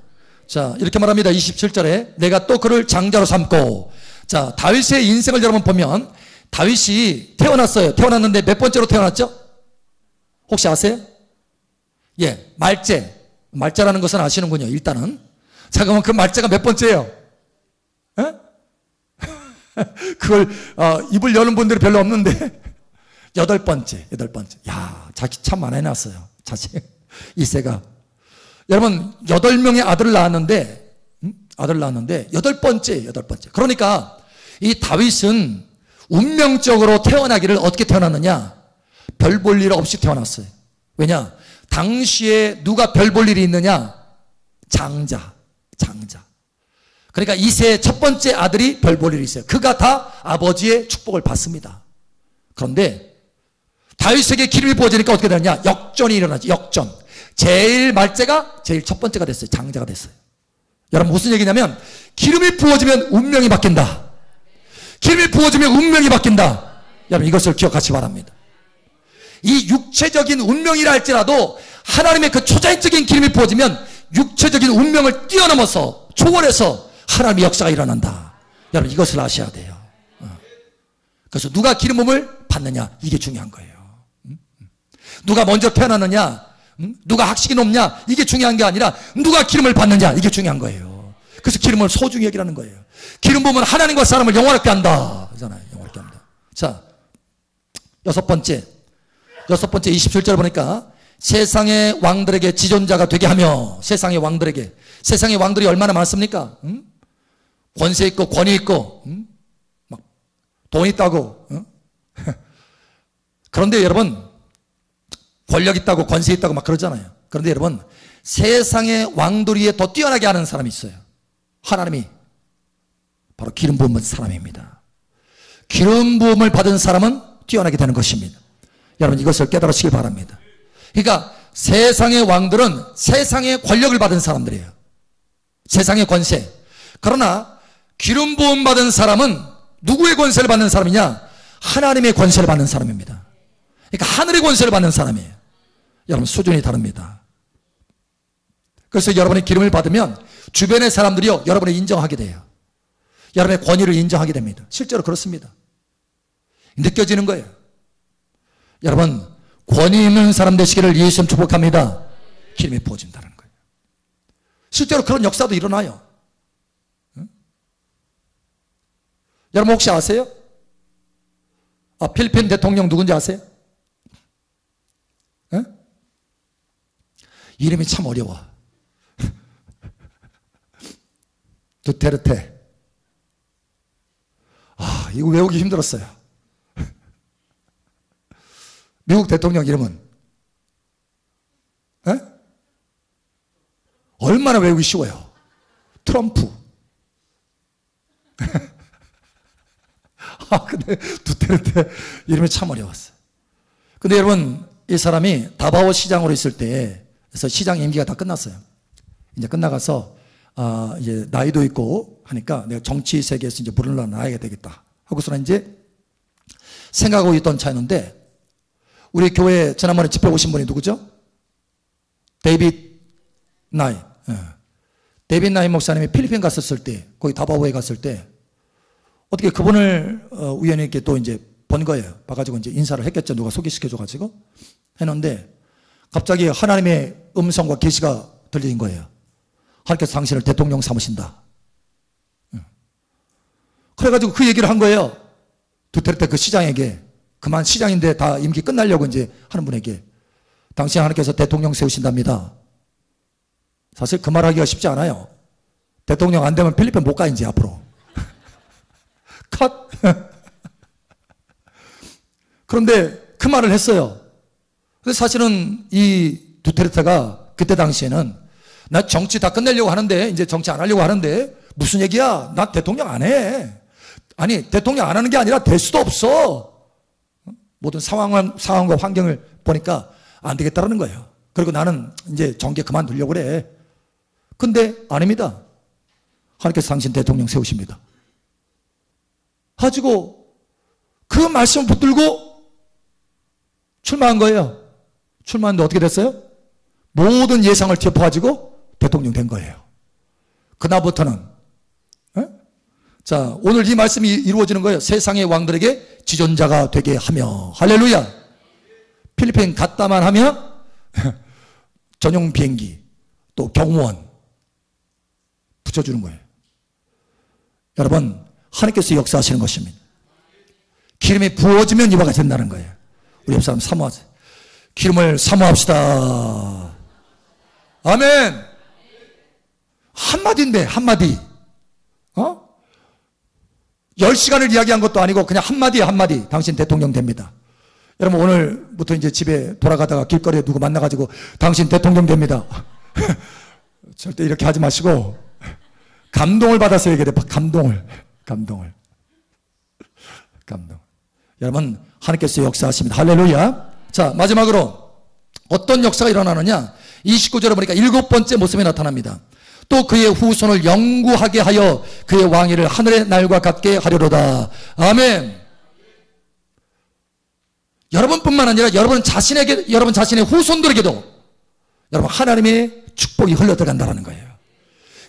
자, 이렇게 말합니다. 27절에 내가 또 그를 장자로 삼고. 자, 다윗의 인생을 여러분 보면 다윗이 태어났어요. 태어났는데 몇 번째로 태어났죠? 혹시 아세요? 예, 말제. 말제라는 것은 아시는군요. 일단은. 자, 그러면 그 말제가 몇 번째예요? 에? 그걸 입을 여는 분들이 별로 없는데 여덟 번째. 야, 자식 참 많이 낳았어요. 자식 이세가. 여러분 8명의 아들을 낳았는데 여덟 번째. 그러니까 이 다윗은 운명적으로 태어나기를 어떻게 태어났느냐? 별 볼 일 없이 태어났어요. 왜냐? 당시에 누가 별 볼 일이 있느냐? 장자. 그러니까 이세의 첫 번째 아들이 별 볼 일이 있어요. 그가 다 아버지의 축복을 받습니다. 그런데 다윗에게 기름이 부어지니까 어떻게 되느냐? 역전이 일어나죠. 역전. 제일 말제가 제일 첫 번째가 됐어요. 장자가 됐어요. 여러분 무슨 얘기냐면 기름이 부어지면 운명이 바뀐다. 기름이 부어지면 운명이 바뀐다. 여러분 이것을 기억하시기 바랍니다. 이 육체적인 운명이라 할지라도 하나님의 그 초자연적인 기름이 부어지면 육체적인 운명을 뛰어넘어서 초월해서 하나님의 역사가 일어난다. 여러분 이것을 아셔야 돼요. 그래서 누가 기름 부음을 받느냐 이게 중요한 거예요. 누가 먼저 태어나느냐, 누가 학식이 높냐 이게 중요한 게 아니라 누가 기름을 받느냐 이게 중요한 거예요. 그래서 기름을 소중히 여기라는 거예요. 기름 부음은 하나님과 사람을 영원하게 한다 그러잖아요. 영원하게 한다. 자, 여섯 번째 27절 보니까 세상의 왕들에게 지존자가 되게 하며. 세상의 왕들이 얼마나 많습니까? 권세 있고 권위 있고 막 돈 있다고. 그런데 여러분 권력 있다고 권세 있다고 막 그러잖아요. 그런데 여러분 세상의 왕들 위에 더 뛰어나게 하는 사람이 있어요. 하나님이 바로 기름 부음 받은 사람입니다. 기름 부음을 받은 사람은 뛰어나게 되는 것입니다. 여러분 이것을 깨달으시기 바랍니다. 그러니까 세상의 왕들은 세상의 권력을 받은 사람들이에요. 세상의 권세. 그러나 기름 부음 받은 사람은 누구의 권세를 받는 사람이냐? 하나님의 권세를 받는 사람입니다. 그러니까 하늘의 권세를 받는 사람이에요. 여러분 수준이 다릅니다. 그래서 여러분이 기름을 받으면 주변의 사람들이요 여러분을 인정하게 돼요. 여러분의 권위를 인정하게 됩니다. 실제로 그렇습니다. 느껴지는 거예요. 여러분 권위 있는 사람 되시기를 예수님 축복합니다. 기름이 부어진다는 거예요. 실제로 그런 역사도 일어나요. 응? 여러분 혹시 아세요? 필리핀 대통령 누군지 아세요? 응? 이름이 참 어려워. 두테르테. 이거 외우기 힘들었어요. 미국 대통령 이름은? 에? 얼마나 외우기 쉬워요. 트럼프. 근데 두테르테 이름이 참 어려웠어요. 근데 여러분 이 사람이 다바오 시장으로 있을 때, 그래서 시장 임기가 다 끝났어요. 이제 끝나가서 이제 나이도 있고 하니까 내가 정치 세계에서 이제 물러나야 되겠다 하고서는 이제 생각하고 있던 차였는데, 우리 교회 지난번에 집회 오신 분이 누구죠? 데이빗 나이. 데이빗 나이 목사님이 필리핀 갔었을 때, 거기 다바오에 갔을 때 어떻게 그분을 우연히 이렇게 또 이제 본 거예요. 봐가지고 이제 인사를 했겠죠. 누가 소개시켜줘가지고 했는데 갑자기 하나님의 음성과 계시가 들린 거예요. 하나님께서 당신을 대통령 삼으신다. 그래가지고 그 얘기를 한 거예요. 두테르테 그 시장에게. 그만 시장인데 다 임기 끝나려고 이제 하는 분에게. 당신 하나님께서 대통령 세우신답니다. 사실 그 말하기가 쉽지 않아요. 대통령 안 되면 필리핀 못 가 이제 앞으로. 컷. 그런데 그 말을 했어요. 근데 사실은 이 두테르테가 그때 당시에는 나 정치 다 끝내려고 하는데 이제 정치 안 하려고 하는데 무슨 얘기야? 나 대통령 안 해. 아니 대통령 안 하는 게 아니라 될 수도 없어. 모든 상황과 환경을 보니까 안 되겠다라는 거예요. 그리고 나는 이제 정계 그만두려고 그래. 근데 아닙니다. 하나님께서 당신 대통령 세우십니다. 가지고 그 말씀을 붙들고 출마한 거예요. 출마했는데 어떻게 됐어요? 모든 예상을 뒤엎어가지고 대통령 된 거예요. 그날부터는 자, 오늘 이 말씀이 이루어지는 거예요. 세상의 왕들에게 지존자가 되게 하며. 할렐루야. 필리핀 갔다만 하면 전용 비행기 또 경호원 붙여주는 거예요. 여러분, 하나님께서 역사하시는 것입니다. 기름이 부어지면 이와 같이 된다는 거예요. 우리 옆 사람 사모하세요. 기름을 사모합시다. 아멘. 한마디인데 한마디. 10시간을 이야기한 것도 아니고 그냥 한마디에 한마디. 당신 대통령 됩니다. 여러분 오늘부터 이제 집에 돌아가다가 길거리에 누구 만나가지고 당신 대통령 됩니다. 절대 이렇게 하지 마시고 감동을 받아서 얘기해. 감동을. 여러분 하나님께서 역사하십니다. 할렐루야. 자, 마지막으로 어떤 역사가 일어나느냐. 29절에 보니까 7번째 모습이 나타납니다. 또 그의 후손을 영구하게 하여 그의 왕위를 하늘의 날과 같게 하려로다. 아멘. 여러분뿐만 아니라 여러분 자신의 후손들에게도 여러분 하나님의 축복이 흘러들어간다는 거예요.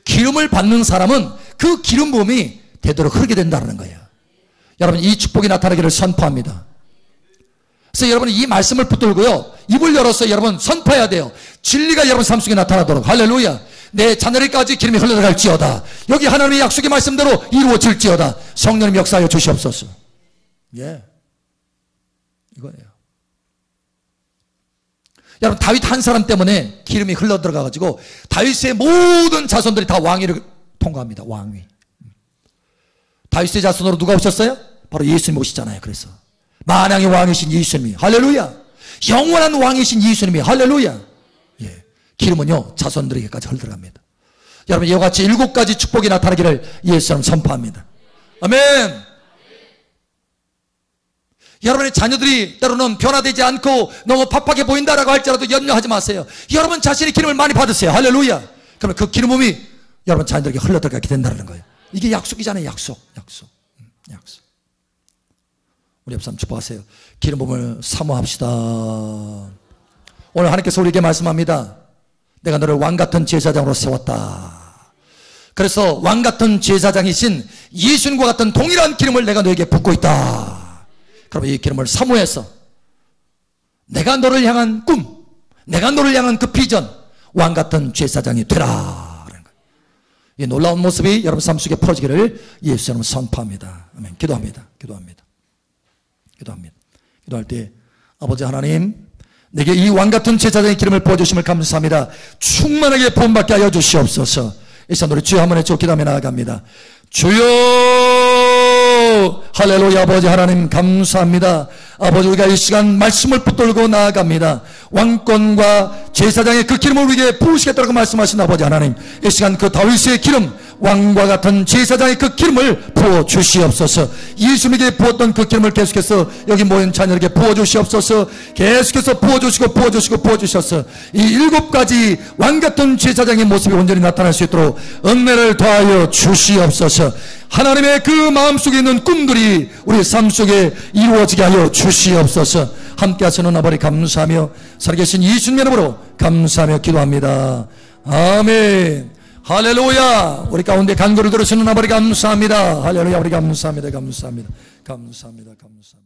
기름을 받는 사람은 그 기름 부음이 되도록 흐르게 된다는 거예요. 여러분 이 축복이 나타나기를 선포합니다. 그래서 여러분은 이 말씀을 붙들고요, 입을 열어서 여러분 선포해야 돼요. 진리가 여러분 삶 속에 나타나도록. 할렐루야. 내 자녀에게까지 기름이 흘러들어갈지어다. 여기 하나님의 약속의 말씀대로 이루어질지어다. 성령님 역사하여 주시옵소서. 예, 이거예요. 여러분 다윗 한 사람 때문에 기름이 흘러들어가가지고 다윗의 모든 자손들이 다 왕위를 통과합니다. 왕위. 다윗의 자손으로 누가 오셨어요? 바로 예수님 오시잖아요. 그래서 만왕의 왕이신 예수님이. 할렐루야. 영원한 왕이신 예수님이. 할렐루야. 예, 기름은요 자손들에게까지 흘러들어갑니다. 여러분 이와 같이 7가지 축복이 나타나기를 예수님 선포합니다. 아멘. 여러분의 자녀들이 때로는 변화되지 않고 너무 팍팍해 보인다라고 할지라도 염려하지 마세요. 여러분 자신이 기름을 많이 받으세요. 할렐루야. 그러면 그 기름 부음이 여러분 자녀들에게 흘러들어가게 된다는 거예요. 이게 약속이잖아요. 약속. 우리 옆 사람 축복하세요. 기름 부음을 사모합시다. 오늘 하나님께서 우리에게 말씀합니다. 내가 너를 왕같은 제사장으로 세웠다. 그래서 왕같은 제사장이신 예수님과 같은 동일한 기름을 내가 너에게 붓고 있다. 그럼 이 기름을 사모해서 내가 너를 향한 꿈, 내가 너를 향한 그 비전, 왕같은 제사장이 되라. 이 놀라운 모습이 여러분 삶 속에 풀어지기를 예수님 선포합니다. 아멘. 기도합니다. 기도할 때 아버지 하나님, 내게 이 왕같은 제사장의 기름을 부어주심을 감사합니다. 충만하게 부음받게 하여 주시옵소서. 이 시간 우리 주여 한번 해주고 기도하며 나아갑니다. 주여, 할렐루야. 아버지 하나님 감사합니다. 아버지 우리가 이 시간 말씀을 붙들고 나아갑니다. 왕권과 제사장의 그 기름을 우리에게 부으시겠다고 말씀하신 아버지 하나님, 이 시간 그 다윗의 기름, 왕과 같은 제사장의 그 기름을 부어 주시옵소서. 예수님에게 부었던 그 기름을 계속해서 여기 모인 자녀에게 부어 주시옵소서. 계속해서 부어 주셔서 이 7가지 왕같은 제사장의 모습이 온전히 나타날 수 있도록 은혜를 더하여 주시옵소서. 하나님의 그 마음속에 있는 꿈들이 우리 삶 속에 이루어지게 하여 주시옵소서. 함께 하시는 아버지 감사하며 살아계신 예수님 이름으로 감사하며 기도합니다. 아멘. 할렐루야. 우리 가운데 간구를 들으시는 아버지 감사합니다. 할렐루야. 우리 감사합니다. 감사합니다. 감사합니다. 감사합니다.